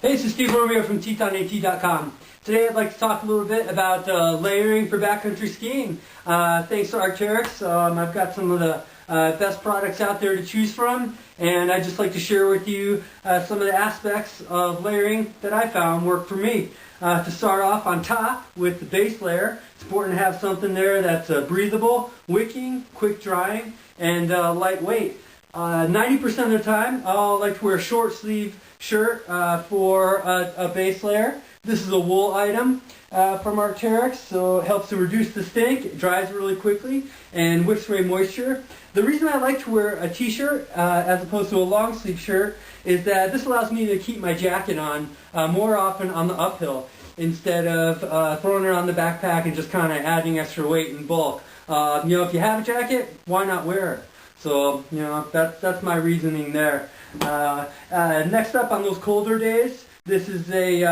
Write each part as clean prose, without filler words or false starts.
Hey, this is Steve Romeo from TetonAT.com. Today I'd like to talk a little bit about layering for backcountry skiing. Thanks to Arc'teryx, I've got some of the best products out there to choose from, and I'd just like to share with you some of the aspects of layering that I found work for me. To start off on top with the base layer, it's important to have something there that's breathable, wicking, quick drying, and lightweight. 90% of the time, I'll like to wear a short sleeve shirt for a base layer. This is a wool item from Arc'teryx, so it helps to reduce the stink. It dries really quickly and wicks away moisture. The reason I like to wear a t-shirt as opposed to a long sleeve shirt is that this allows me to keep my jacket on more often on the uphill instead of throwing it on the backpack and just kind of adding extra weight in bulk. If you have a jacket, why not wear it? So, that's my reasoning there. Next up on those colder days, this is a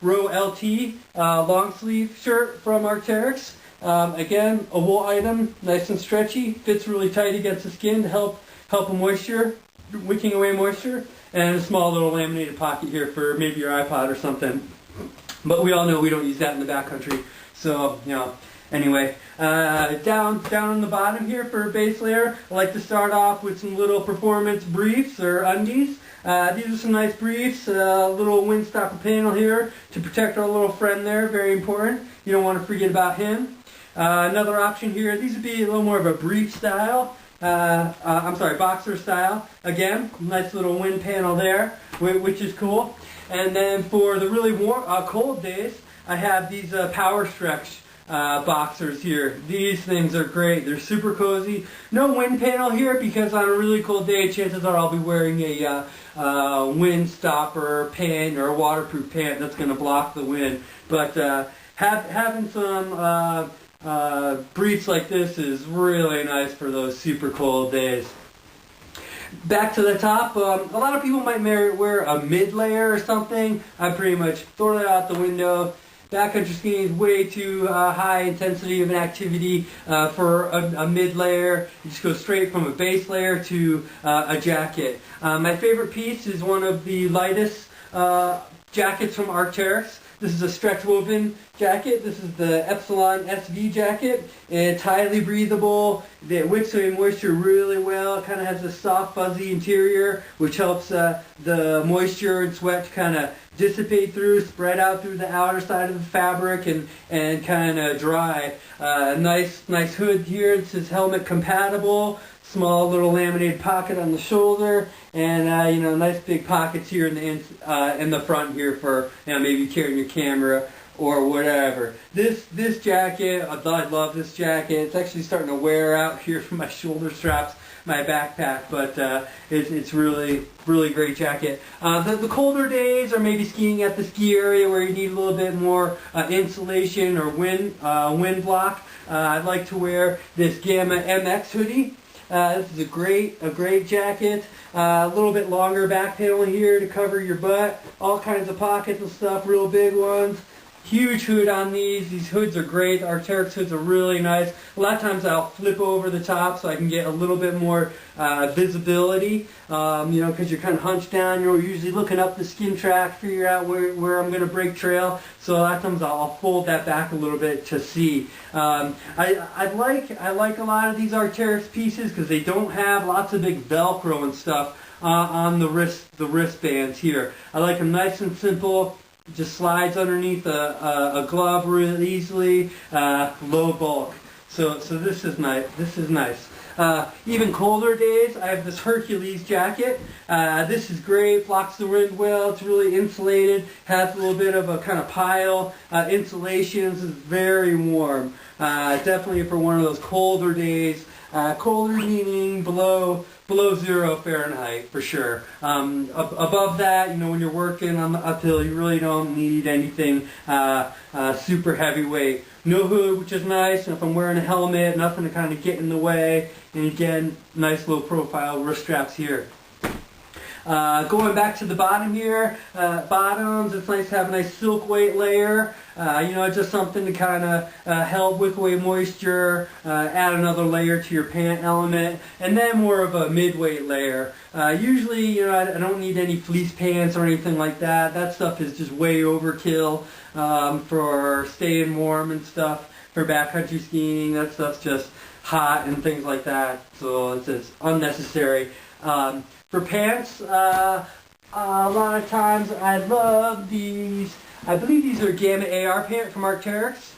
Row LT long sleeve shirt from Arc'teryx. Again, a wool item, nice and stretchy, fits really tight against the skin to help wicking away moisture, and a small little laminated pocket here for maybe your iPod or something. But we all know we don't use that in the backcountry. So, anyway, down on the bottom here for a base layer, I like to start off with some little performance briefs or undies. These are some nice briefs, a little windstopper panel here to protect our little friend there, very important. You don't want to forget about him. Another option here, these would be a little more of a brief style, boxer style. Again, nice little wind panel there, which is cool. And then for the really warm, cold days, I have these power stretch boxers here. These things are great. They're super cozy. No wind panel here because on a really cold day, chances are I'll be wearing a wind stopper pant or a waterproof pant that's going to block the wind. But having some briefs like this is really nice for those super cold days. Back to the top, a lot of people might wear a mid layer or something. I pretty much throw that out the window. Backcountry skiing is way too high intensity of an activity for a mid layer. You just go straight from a base layer to a jacket. My favorite piece is one of the lightest jackets from Arc'teryx. This is a stretch woven jacket. This is the Epsilon SV jacket. It's highly breathable. It wicks away moisture really well. It kind of has a soft, fuzzy interior, which helps the moisture and sweat to kind of dissipate through, spread out through the outer side of the fabric, and kind of dry. Nice hood here. It says helmet compatible. Small little laminated pocket on the shoulder, and nice big pockets here in the front here for maybe carrying your camera or whatever. This jacket, I love this jacket. It's actually starting to wear out here from my shoulder straps, my backpack, but it's really great jacket. The colder days are maybe skiing at the ski area where you need a little bit more insulation or wind block. I like to wear this Gamma MX hoodie. This is a great jacket. A little bit longer back panel here to cover your butt. All kinds of pockets and stuff, real big ones. Huge hood on these. These hoods are great. Arc'teryx hoods are really nice. A lot of times I'll flip over the top so I can get a little bit more visibility. Because you're kind of hunched down. You're usually looking up the skin track, figure out where I'm going to break trail. So a lot of times I'll fold that back a little bit to see. I like a lot of these Arc'teryx pieces because they don't have lots of big Velcro and stuff on the wristbands here. I like them nice and simple. It just slides underneath a glove really easily. Low bulk. So this is nice. Even colder days, I have this Hercules jacket. This is great, blocks the wind well, it's really insulated, has a little bit of a kind of pile insulation. This is very warm. Definitely for one of those colder days. Colder meaning below 0 Fahrenheit for sure. Above that, when you're working on the uphill, you really don't need anything super heavyweight. No hood, which is nice, and if I'm wearing a helmet, nothing to kind of get in the way. And again, nice low profile wrist straps here. Going back to the bottom here, bottoms, it's nice to have a nice silk weight layer. Just something to kind of help wick away moisture, add another layer to your pant element, and then more of a mid-weight layer. Usually, I don't need any fleece pants or anything like that. That stuff is just way overkill for staying warm and stuff. For backcountry skiing, that stuff's just hot and things like that, so it's unnecessary. For pants, a lot of times I love these. I believe these are Gamma AR pants from Arc'teryx.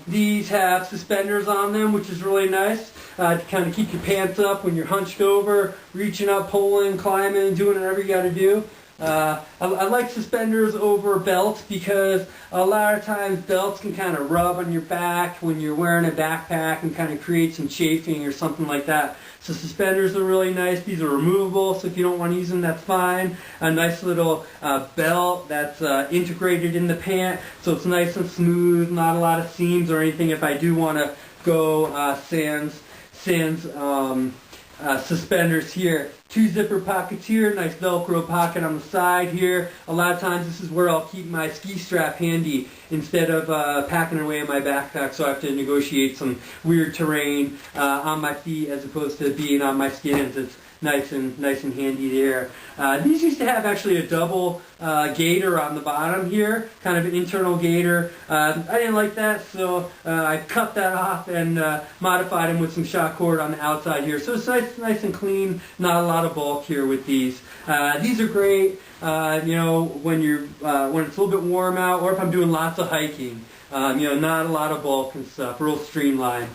These have suspenders on them, which is really nice to kind of keep your pants up when you're hunched over, reaching up, pulling, climbing, doing whatever you got to do. I like suspenders over belts because a lot of times belts can kind of rub on your back when you're wearing a backpack and kind of create some chafing or something like that. So suspenders are really nice. These are removable, so if you don't want to use them, that's fine. A nice little belt that's integrated in the pant, so it's nice and smooth, not a lot of seams or anything if I do want to go sans suspenders here. 2 zipper pockets here, nice Velcro pocket on the side here. A lot of times this is where I'll keep my ski strap handy instead of packing it away in my backpack, so I have to negotiate some weird terrain on my feet as opposed to being on my skins. It's nice and handy there. These used to have actually a double gaiter on the bottom here, kind of an internal gaiter. I didn't like that, so I cut that off and modified them with some shot cord on the outside here. So it's nice and clean, not a lot of bulk here with these. These are great, when it's a little bit warm out, or if I'm doing lots of hiking. Not a lot of bulk and stuff, real streamlined.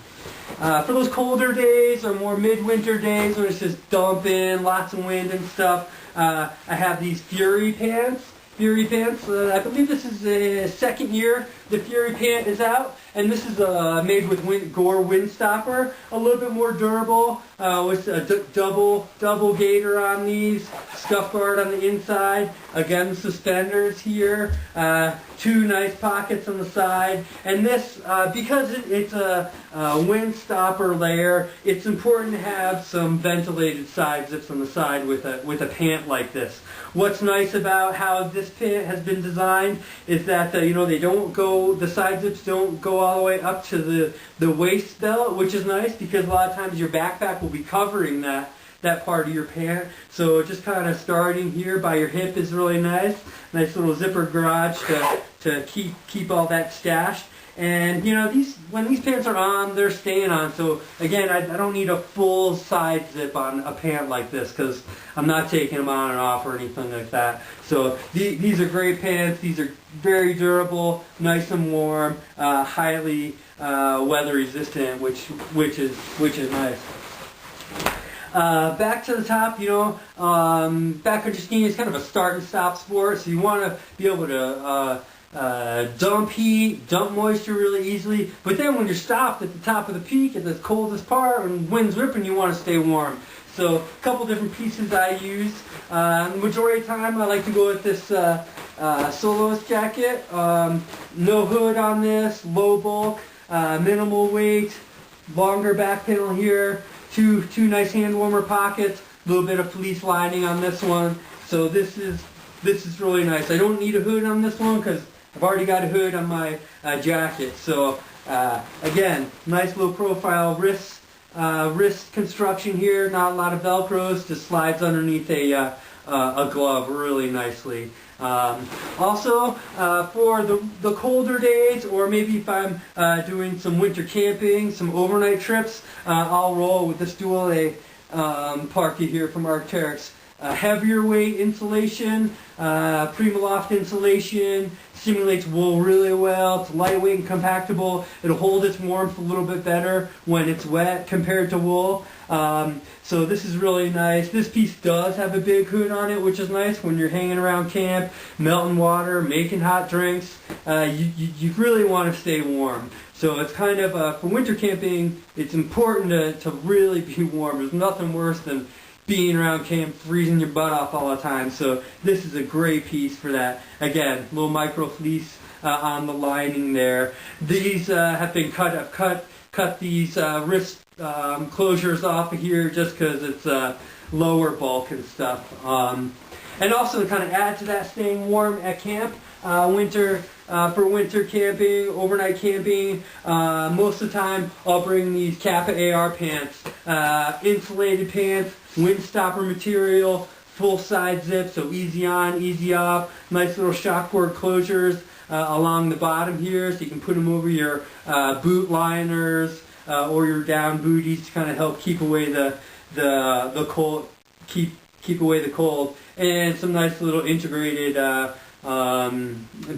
For those colder days or more midwinter days when it's just dumping, lots of wind and stuff, I have these Fury pants. I believe this is the second year the Fury pant is out, and this is made with Gore Windstopper, a little bit more durable, with a double gaiter on these, scuff guard on the inside, again suspenders here, 2 nice pockets on the side, and this, because it's a Windstopper layer, it's important to have some ventilated side zips on the side with a pant like this. What's nice about how this pant has been designed is that the side zips don't go all the way up to the waist belt, which is nice because a lot of times your backpack will be covering that part of your pant. So just kind of starting here by your hip is really nice. Nice little zipper garage to keep all that stashed. And when these pants are on, they're staying on. So again, I don't need a full side zip on a pant like this because I'm not taking them on and off or anything like that. So these are great pants. These are very durable, nice and warm, highly weather resistant, which is nice. Back to the top, backcountry skiing is kind of a start and stop sport, so you want to be able to dump heat, dump moisture really easily, but then when you're stopped at the top of the peak at the coldest part and wind's ripping, you want to stay warm. So a couple different pieces I use. The majority of the time I like to go with this soloist jacket. No hood on this, low bulk, minimal weight, longer back panel here, two nice hand warmer pockets, a little bit of fleece lining on this one. So this is really nice. I don't need a hood on this one because I've already got a hood on my jacket. So again, nice low profile wrist construction here. Not a lot of Velcros. Just slides underneath a glove really nicely. Also, for the colder days, or maybe if I'm doing some winter camping, some overnight trips, I'll roll with this dual A parka here from Arc'teryx. Heavier weight insulation, Primaloft insulation, simulates wool really well. It's lightweight and compactable. It'll hold its warmth a little bit better when it's wet compared to wool. So this is really nice. This piece does have a big hood on it, which is nice when you're hanging around camp, melting water, making hot drinks. You really want to stay warm. So it's kind of, for winter camping, it's important to really be warm. There's nothing worse than being around camp, freezing your butt off all the time. So this is a great piece for that. Again, little micro fleece on the lining there. These have been cut. I've cut these wrist closures off of here just because it's lower bulk and stuff. And also to kind of add to that staying warm at camp, for winter camping, overnight camping, most of the time I'll bring these Kappa AR pants, insulated pants, windstopper material, full side zip, so easy on, easy off, nice little shockboard closures along the bottom here, so you can put them over your boot liners or your down booties to kind of help keep away the cold, keep away the cold, and some nice little integrated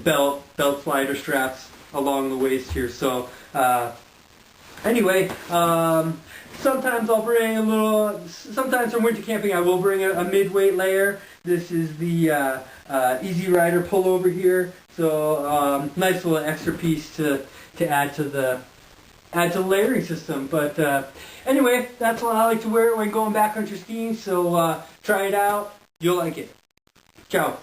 belt slider straps along the waist here. So anyway, sometimes I'll bring a little, sometimes for winter camping I will bring a mid-weight layer. This is the Easy Rider pullover here. So nice little extra piece to add to the layering system. But anyway, that's what I like to wear when going backcountry skiing. So try it out. You'll like it. Ciao.